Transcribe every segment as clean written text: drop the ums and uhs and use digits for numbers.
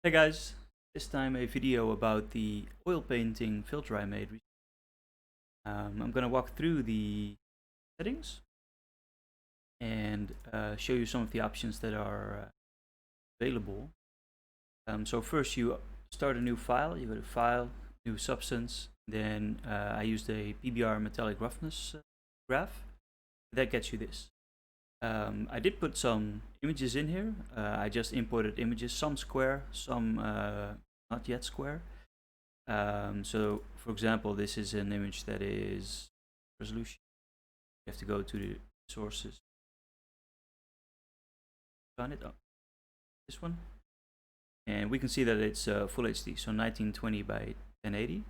Hey guys, this time a video about the oil painting filter I made. I'm gonna walk through the settings and show you some of the options that are available. So first you start a new file, you go to File, New Substance, then I used a PBR metallic roughness graph. That gets you this. I did put some images in here. I just imported images, some square, some not yet square. So for example, this is an image that is resolution. You have to go to the sources. Find it up. This one. And we can see that it's full HD, so 1920 by 1080.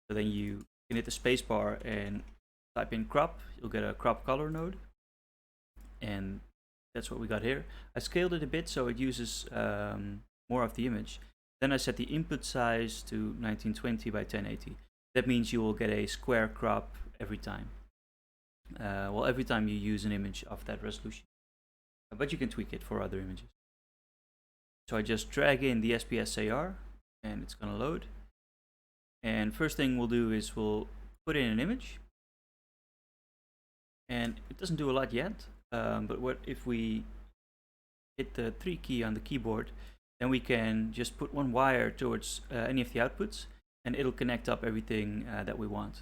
So then you can hit the spacebar and type in crop. You'll get a crop color node. And that's what we got here. I scaled it a bit so it uses more of the image. Then I set the input size to 1920 by 1080. That means you will get a square crop every time. Well, every time you use an image of that resolution. But you can tweak it for other images. So I just drag in the SPSAR and it's going to load. And first thing we'll do is we'll put in an image. And it doesn't do a lot yet. But what if we hit the 3 key on the keyboard, then we can just put one wire towards any of the outputs and it'll connect up everything that we want.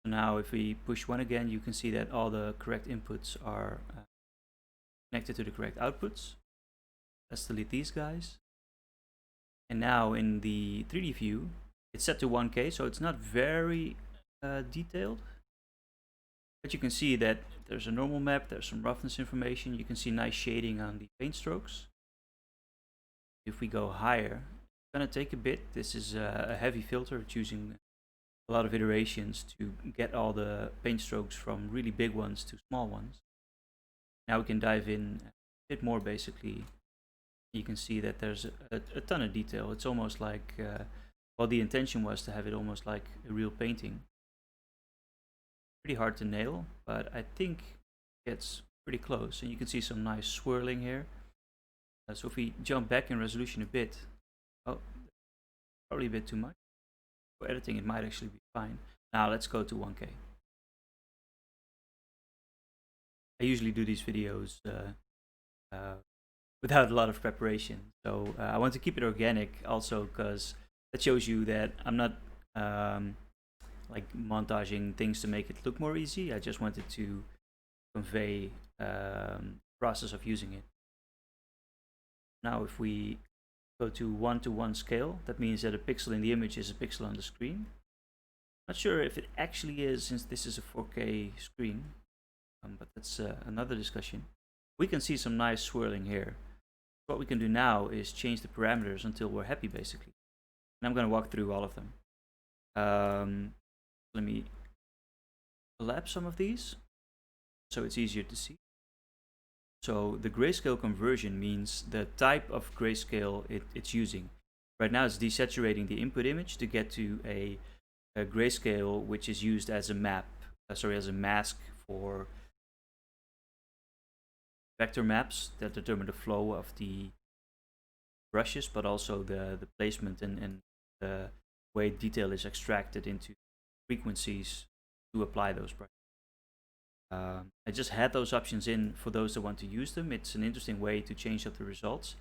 So now if we push 1 again, you can see that all the correct inputs are connected to the correct outputs. Let's delete these guys. And now in the 3D view, it's set to 1K, so it's not very detailed. But you can see that there's a normal map, there's some roughness information, you can see nice shading on the paint strokes. If we go higher, it's gonna take a bit. This is a heavy filter, it's using a lot of iterations to get all the paint strokes from really big ones to small ones. Now we can dive in a bit more basically. You can see that there's a ton of detail. It's almost like, well, the intention was to have it almost like a real painting. Pretty hard to nail, but I think it gets pretty close. And you can see some nice swirling here. So if we jump back in resolution a bit, oh, probably a bit too much. For editing, it might actually be fine. Now let's go to 1K. I usually do these videos without a lot of preparation. So I want to keep it organic also because that shows you that I'm not like montaging things to make it look more easy. I just wanted to convey the process of using it. Now if we go to 1:1 scale, that means that a pixel in the image is a pixel on the screen. Not sure if it actually is since this is a 4K screen, but that's another discussion. We can see some nice swirling here. What we can do now is change the parameters until we're happy basically. And I'm going to walk through all of them. Let me collapse some of these so it's easier to see. So the grayscale conversion means the type of grayscale it's using. Right now it's desaturating the input image to get to a grayscale which is used as a map, as a mask for vector maps that determine the flow of the brushes, but also the placement and the way detail is extracted into frequencies to apply those brushes. I just had those options in for those that want to use them. It's an interesting way to change up the results,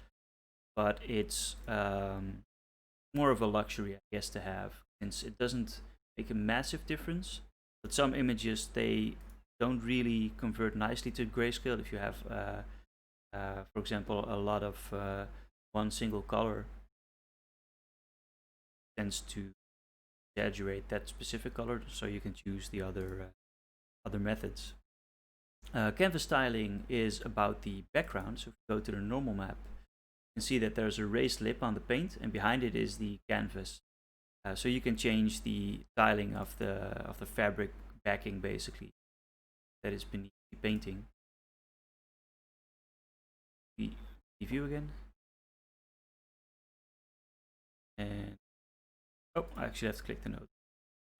but it's more of a luxury, I guess, to have, since it doesn't make a massive difference. But some images, they don't really convert nicely to grayscale. If you have, for example, a lot of one single color, tends to exaggerate that specific color, so you can choose the other methods. Canvas styling is about the background. So if you go to the normal map, you can see that there's a raised lip on the paint, and behind it is the canvas. So you can change the styling of the fabric backing basically that is beneath the painting. The view again, and oh, I actually have to click the node.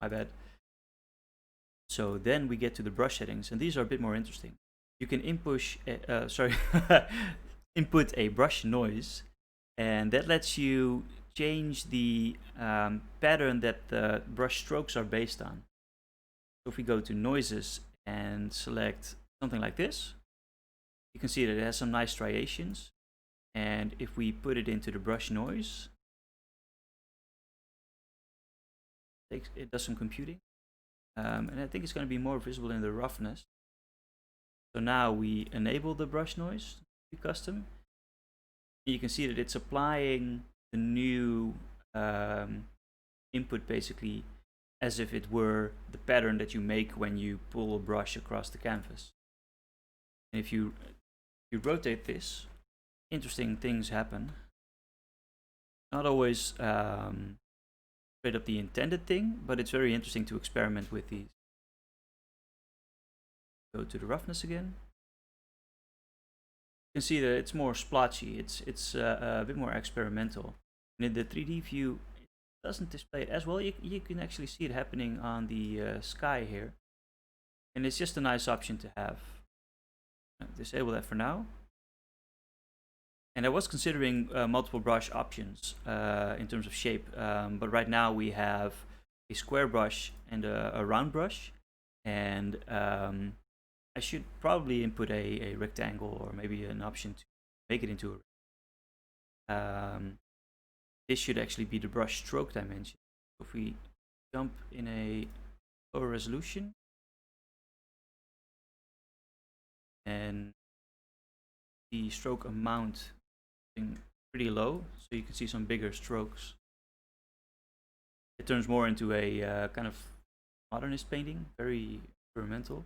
My bad. So then we get to the brush settings, and these are a bit more interesting. You can input a brush noise, And that lets you change the pattern that the brush strokes are based on. So if we go to noises and select something like this, you can see that it has some nice striations. And if we put it into the brush noise, it does some computing. And I think it's going to be more visible in the roughness. So now we enable the brush noise to be custom. You can see that it's applying the new input basically as if it were the pattern that you make when you pull a brush across the canvas. And if you rotate this, interesting things happen. Not always straight up the intended thing, but it's very interesting to experiment with these. Go to the roughness again. You can see that it's more splotchy. It's a bit more experimental. And in the 3D view, it doesn't display it as well. You can actually see it happening on the sky here. And it's just a nice option to have. Disable that for now. And I was considering multiple brush options in terms of shape, but right now we have a square brush and a round brush, and I should probably input a rectangle or maybe an option to make it into a this should actually be the brush stroke dimension. If we jump in a lower resolution and the stroke amount pretty low, so you can see some bigger strokes. It turns more into a kind of modernist painting, very experimental.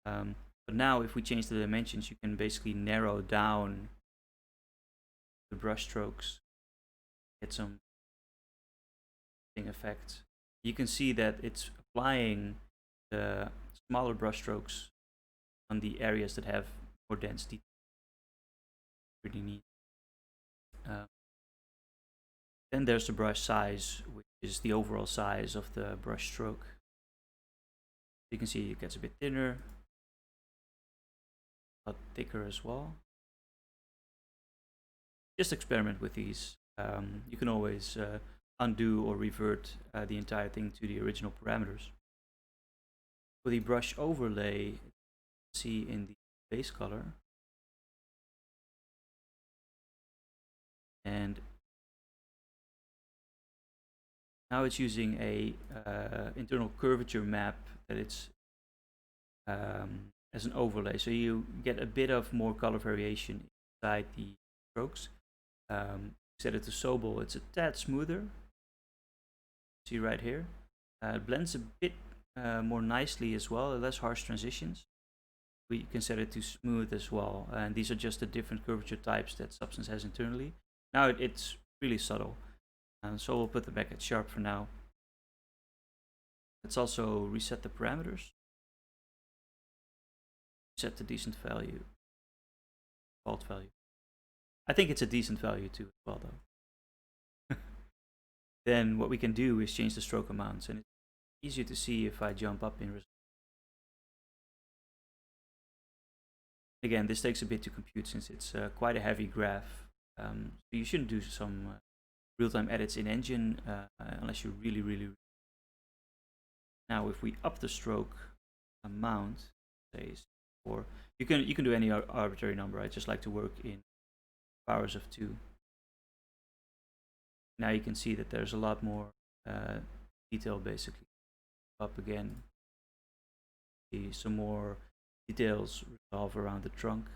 But now if we change the dimensions, you can basically narrow down the brush strokes, get some effects. You can see that it's applying the smaller brush strokes on the areas that have more dense detail. Pretty neat. Then there's the brush size, which is the overall size of the brush stroke. You can see it gets a bit thinner, a lot thicker as well. Just experiment with these. You can always undo or revert the entire thing to the original parameters. For the brush overlay, see in the base color, and now it's using a internal curvature map that it's as an overlay, so you get a bit of more color variation inside the strokes. Set it to Sobel, it's a tad smoother. See right here, it blends a bit more nicely as well, less harsh transitions. We can set it to smooth as well, and these are just the different curvature types that Substance has internally. Now it's really subtle, so we'll put it back at sharp for now. Let's also reset the parameters. Set the decent value, default value. I think it's a decent value too as well though. Then what we can do is change the stroke amounts, and it's easier to see if I jump up in resolution. Again, this takes a bit to compute since it's quite a heavy graph. So you shouldn't do some real-time edits in Engine unless you really. Now, if we up the stroke amount, say, or you can do any arbitrary number. I just like to work in powers of 2. Now you can see that there's a lot more detail basically. Up again, see some more details revolve around the trunk,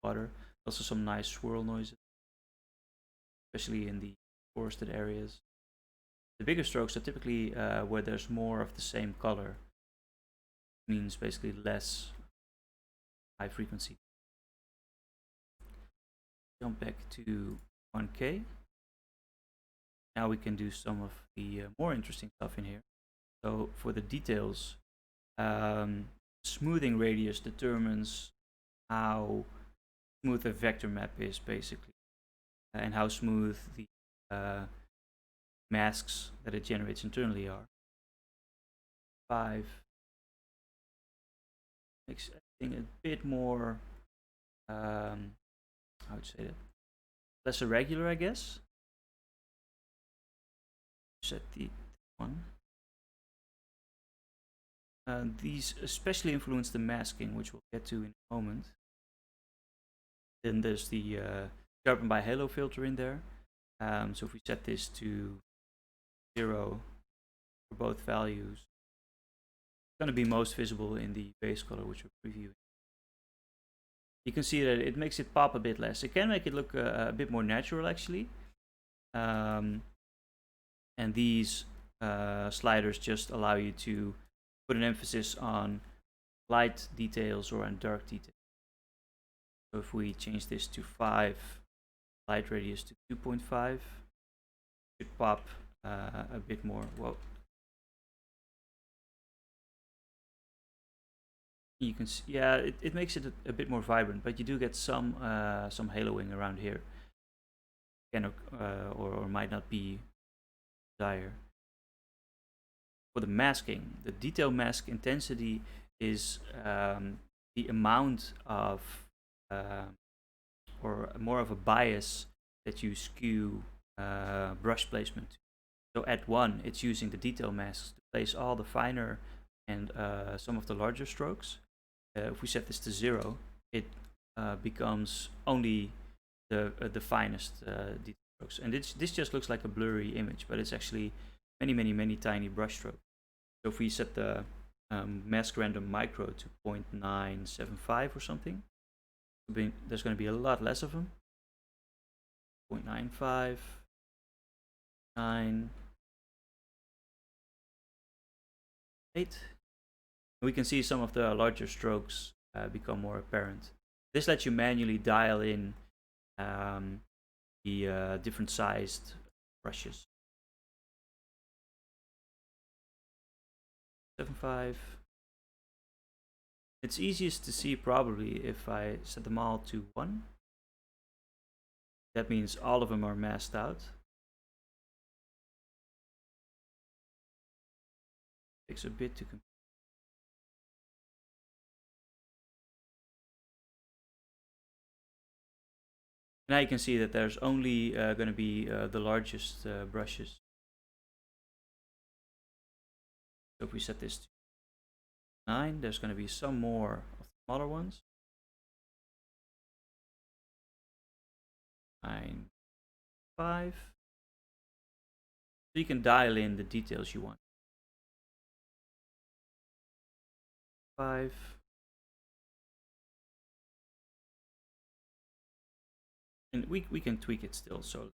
water. Also some nice swirl noises, especially in the forested areas. The bigger strokes are typically where there's more of the same color. Means basically less high frequency. Jump back to 1K. Now we can do some of the more interesting stuff in here. So for the details, smoothing radius determines how smooth a vector map is basically, and how smooth the masks that it generates internally are. 5 makes everything a bit more, how would you say that? less irregular, I guess. Set the one. These especially influence the masking, which we'll get to in a moment. Then there's the sharpen by halo filter in there. So if we set this to 0 for both values, it's going to be most visible in the base color, which we're previewing. You can see that it makes it pop a bit less. It can make it look a bit more natural, actually. And these sliders just allow you to put an emphasis on light details or on dark details. So if we change this to 5, light radius to 2.5, it should pop a bit more. Whoa. You can see, yeah, it makes it a bit more vibrant, but you do get some haloing around here. Can or might not be desired. For the masking, the detail mask intensity is the amount of or more of a bias that you skew brush placement. So at 1, it's using the detail masks to place all the finer and some of the larger strokes. If we set this to 0, it becomes only the finest detail strokes. And this just looks like a blurry image, but it's actually many tiny brush strokes. So if we set the mask random micro to 0.975 or something, there's going to be a lot less of them. 0.95, 9, 8. We can see some of the larger strokes become more apparent. This lets you manually dial in the different sized brushes. 7.5. It's easiest to see probably if I set them all to 1. That means all of them are masked out. Takes a bit to compute. Now you can see that there's only going to be the largest brushes. So if we set this to 9, there's going to be some more of the smaller ones. 9.5. So you can dial in the details you want. 5. And we can tweak it still. So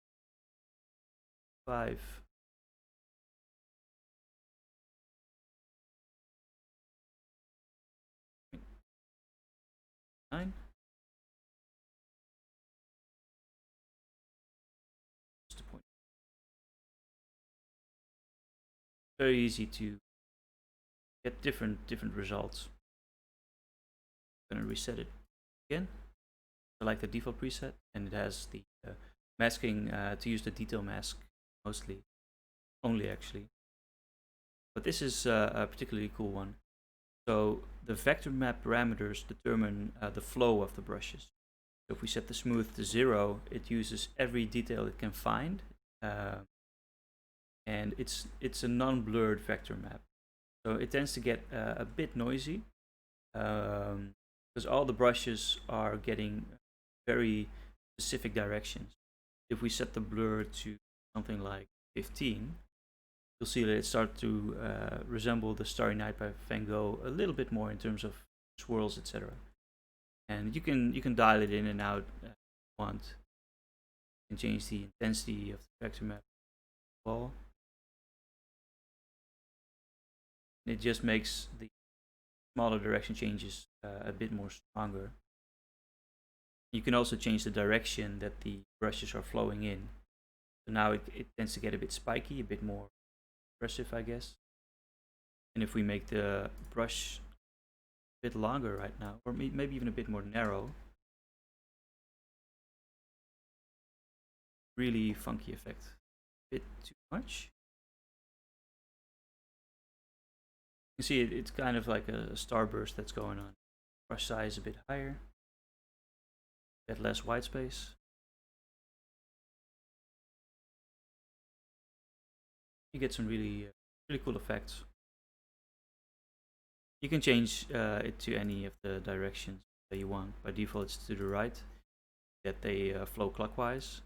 5. 9. Just a point. Very easy to get different results. I'm gonna reset it again. Select the default preset, and it has the masking to use the detail mask mostly, only actually. But this is a particularly cool one. So the vector map parameters determine the flow of the brushes. So if we set the smooth to 0, it uses every detail it can find, and it's a non-blurred vector map. So it tends to get a bit noisy because all the brushes are getting very specific directions. If we set the blur to something like 15, you'll see that it starts to resemble the Starry Night by Van Gogh a little bit more in terms of swirls, etc. And you can dial it in and out if you want. You can change the intensity of the vector map as well. It just makes the smaller direction changes a bit more stronger. You can also change the direction that the brushes are flowing in. So now it tends to get a bit spiky, a bit more aggressive, I guess. And if we make the brush a bit longer right now, or maybe even a bit more narrow, really funky effect. A bit too much. You can see it's kind of like a starburst that's going on. Brush size a bit higher. Get less white space. You get some really cool effects. You can change it to any of the directions that you want. By default, it's to the right, that they flow clockwise.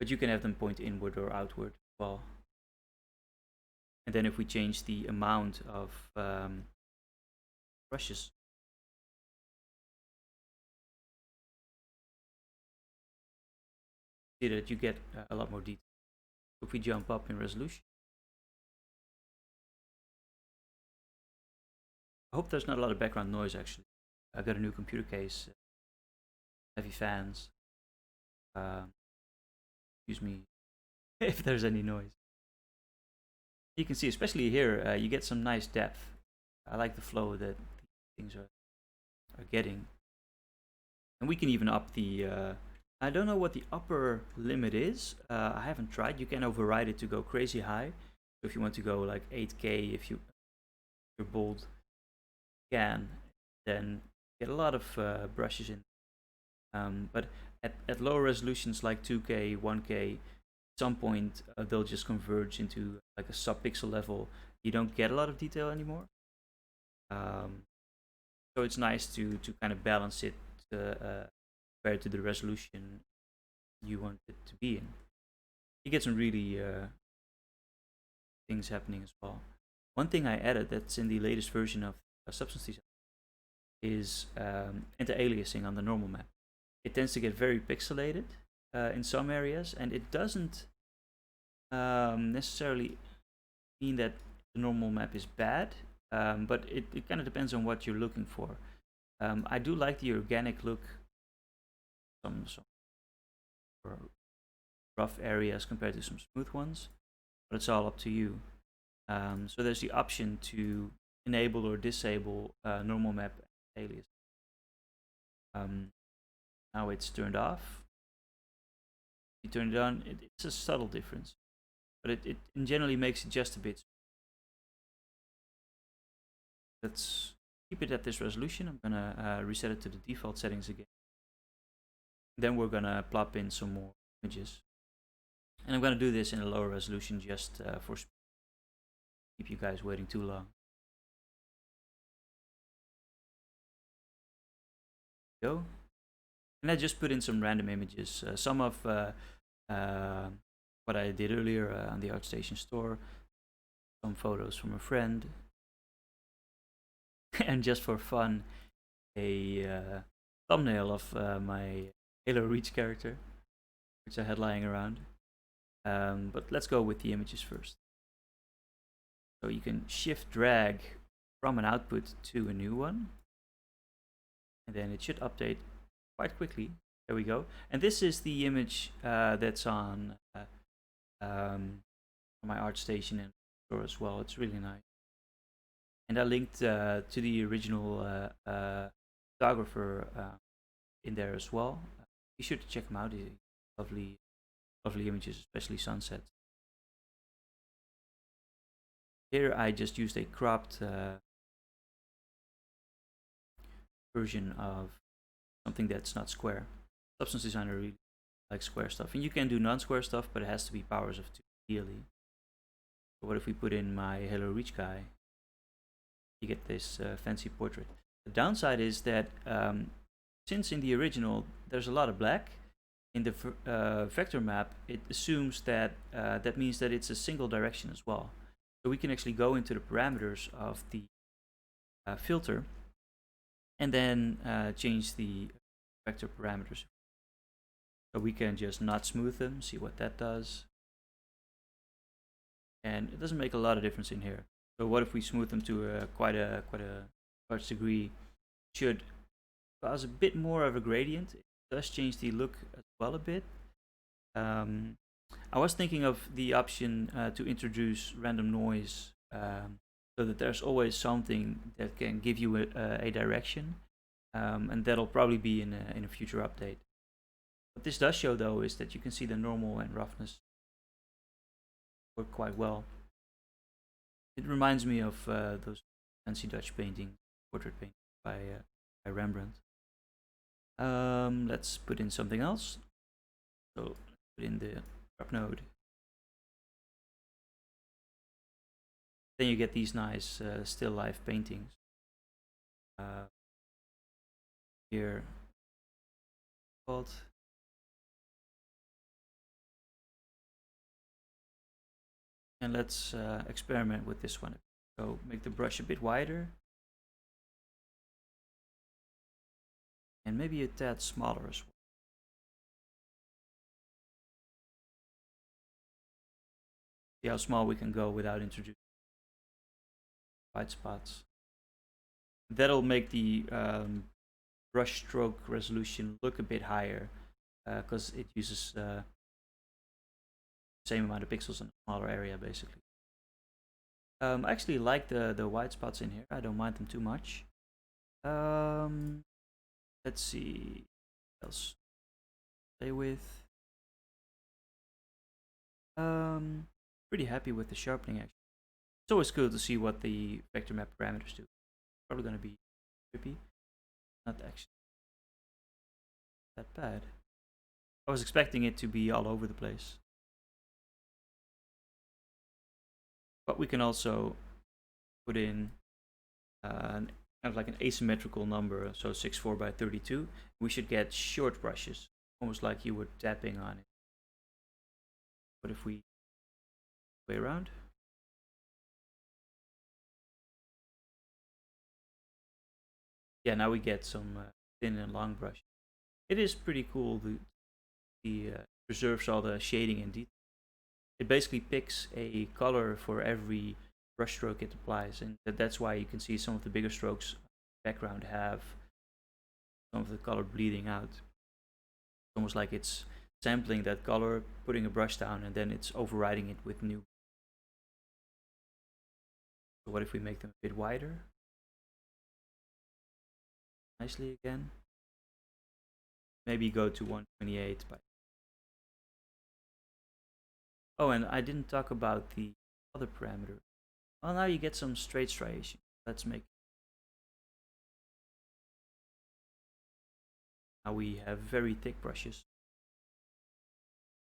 But you can have them point inward or outward as well. And then if we change the amount of brushes, see that you get a lot more detail. If we jump up in resolution, I hope there's not a lot of background noise actually. I got a new computer case, heavy fans. Excuse me if there's any noise. You can see, especially here, you get some nice depth. I like the flow that things are getting. And we can even up the, I don't know what the upper limit is. I haven't tried. You can override it to go crazy high. So if you want to go like 8K, if you're bold, you can then get a lot of brushes in. But at lower resolutions like 2K, 1K, at some point they'll just converge into like a sub-pixel level. You don't get a lot of detail anymore. So it's nice to kind of balance it compared to the resolution you want it to be in. You get some really things happening as well. One thing I added that's in the latest version of Substance Design is anti-aliasing on the normal map. It tends to get very pixelated in some areas, and it doesn't necessarily mean that the normal map is bad, but it kind of depends on what you're looking for. I do like the organic look, some rough areas compared to some smooth ones, but it's all up to you. So there's the option to enable or disable normal map alias. Now it's turned off. You turn it on, it's a subtle difference, but it generally makes it just a bit. Let's keep it at this resolution. I'm gonna reset it to the default settings again. Then we're gonna plop in some more images, and I'm gonna do this in a lower resolution just for speed. Keep you guys waiting too long. Go. And I just put in some random images. Some of what I did earlier on the ArtStation store. Some photos from a friend. And just for fun, a thumbnail of my Halo Reach character, which I had lying around. But let's go with the images first. So you can shift drag from an output to a new one. And then it should update quite quickly. There we go. And this is the image that's on my ArtStation and store as well. It's really nice. And I linked to the original photographer in there as well. Be sure to check him out. Lovely, lovely images, especially sunsets. Here I just used a cropped version of something that's not square. Substance Designer really likes square stuff, and you can do non-square stuff, but it has to be powers of 2 ideally. So what if we put in my Halo Reach guy? You get this fancy portrait. The downside is that since in the original there's a lot of black, in the vector map it assumes that that means that it's a single direction as well. So we can actually go into the parameters of the filter and then change the vector parameters. So we can just not smooth them, see what that does. And it doesn't make a lot of difference in here. So what if we smooth them to quite a large degree? It should cause a bit more of a gradient. It does change the look as well a bit. I was thinking of the option to introduce random noise so that there's always something that can give you a direction, and that'll probably be in a future update. What this does show though is that you can see the normal and roughness work quite well. It reminds me of those fancy Dutch painting, portrait painting by Rembrandt. Let's put in something else. So put in the drop node. Then you get these nice still life paintings. Here called. And let's experiment with this one. So make the brush a bit wider. And maybe a tad smaller as well. See how small we can go without introducing white spots. That'll make the brush stroke resolution look a bit higher because it uses the same amount of pixels in a smaller area basically. I actually like the white spots in here. I don't mind them too much. Let's see what else play with. Pretty happy with the sharpening actually. It's always cool to see what the vector map parameters do. Probably gonna be trippy. Not actually that bad. I was expecting it to be all over the place. But we can also put in kind of like an asymmetrical number, so 64 by 32. We should get short brushes, almost like you were tapping on it. But if we way around, yeah, now we get some thin and long brush. It is pretty cool. The preserves all the shading and detail. It basically picks a color for every brush stroke it applies, and that's why you can see some of the bigger strokes background have some of the color bleeding out. It's almost like it's sampling that color, putting a brush down, and then it's overriding it with new. So what if we make them a bit wider? Nicely again. Maybe go to 128 by. Oh, and I didn't talk about the other parameter. Well, now you get some straight striation. Let's make. Now we have very thick brushes.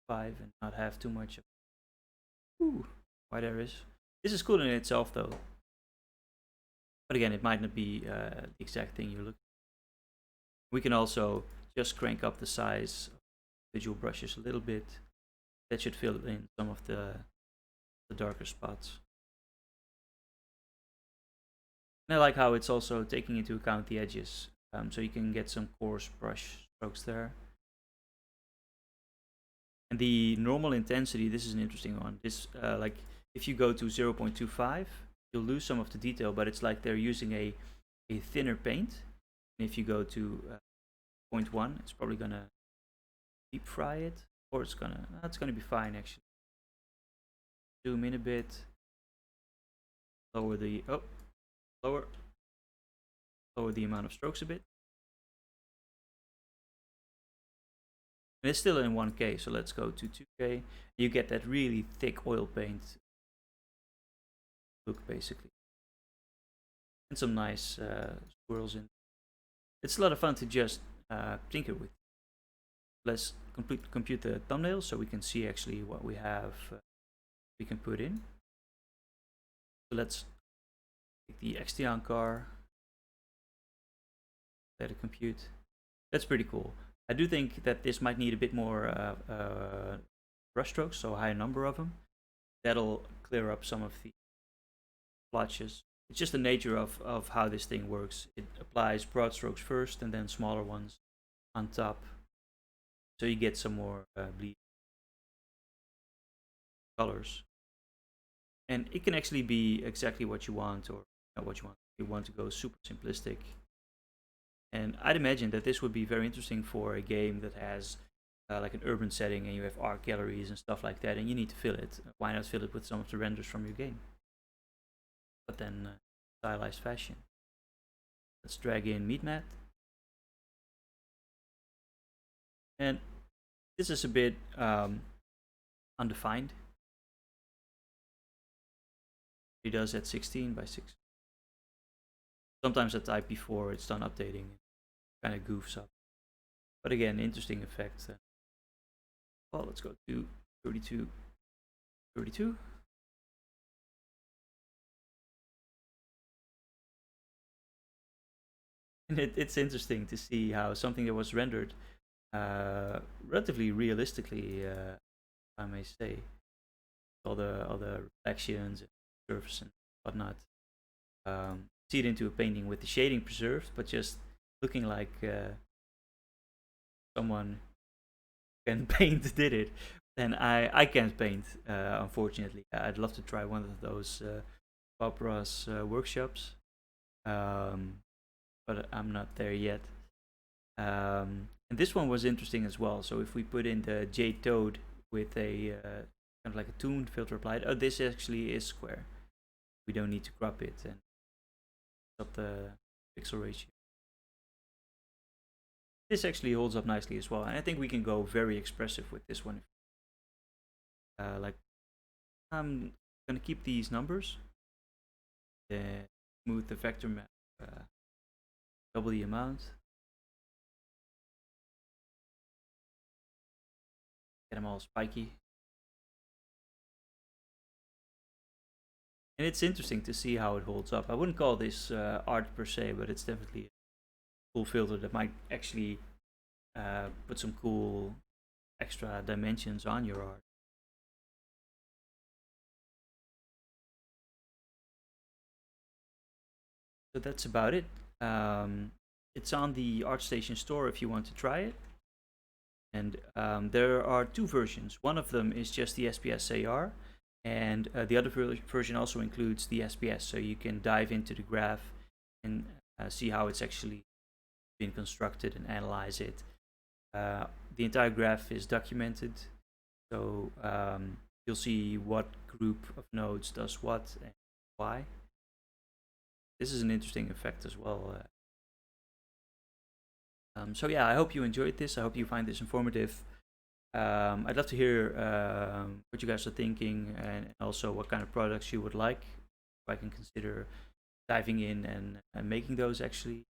5 and not have too much of. Ooh, white areas. This is cool in itself though. But again, it might not be the exact thing you're looking for. We can also just crank up the size of individual brushes a little bit. That should fill in some of the darker spots. And I like how it's also taking into account the edges. So you can get some coarse brush strokes there. And the normal intensity, this is an interesting one. This like if you go to 0.25, you'll lose some of the detail, but it's like they're using a thinner paint. And if you go to 0.1, it's probably gonna deep fry it, or it's gonna be fine actually. Zoom in a bit, lower the lower the amount of strokes a bit. And it's still in 1K, so let's go to 2K. You get that really thick oil paint look basically, and some nice swirls in. It's a lot of fun to just tinker with. Let's compute the thumbnail so we can see actually what we have we can put in. So let's take the Extion car, let it compute. That's pretty cool. I do think that this might need a bit more brush strokes, so a higher number of them. That'll clear up some of the blotches. It's just the nature of how this thing works. It applies broad strokes first and then smaller ones on top. So you get some more bleed colors. And it can actually be exactly what you want or not what you want. If you want to go super simplistic. And I'd imagine that this would be very interesting for a game that has like an urban setting and you have art galleries and stuff like that, and you need to fill it. Why not fill it with some of the renders from your game? But then stylized fashion. Let's drag in meat mat. And this is a bit undefined. It does at 16 by 6. Sometimes I type before it's done updating. It kind of goofs up. But again, interesting effect. Well, let's go to 32. And it's interesting to see how something that was rendered relatively realistically, I may say, all the reflections and surface and whatnot, see it into a painting with the shading preserved, but just looking like someone can paint did it. And I can't paint, unfortunately. I'd love to try one of those Bob Ross workshops, um, but I'm not there yet. And this one was interesting as well. So if we put in the Jade Toad with a kind of like a tuned filter applied, oh, this actually is square. We don't need to crop it and up the pixel ratio. This actually holds up nicely as well, and I think we can go very expressive with this one. Like, I'm gonna keep these numbers, smooth the vector map, double the amount, get them all spiky. And it's interesting to see how it holds up. I wouldn't call this art per se, but it's definitely a cool filter that might actually put some cool extra dimensions on your art. So that's about it. It's on the ArtStation store if you want to try it. And there are two versions. One of them is just the SPS AR, and the other version also includes the SPS, so you can dive into the graph and see how it's actually been constructed and analyze it. The entire graph is documented, so you'll see what group of nodes does what and why. This is an interesting effect as well. So yeah, I hope you enjoyed this. I hope you find this informative. I'd love to hear what you guys are thinking, and also what kind of products you would like. If I can consider diving in and making those, actually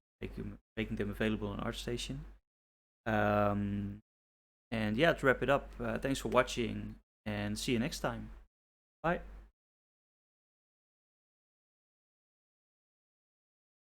making them available on ArtStation. And yeah, to wrap it up, thanks for watching, and see you next time. Bye.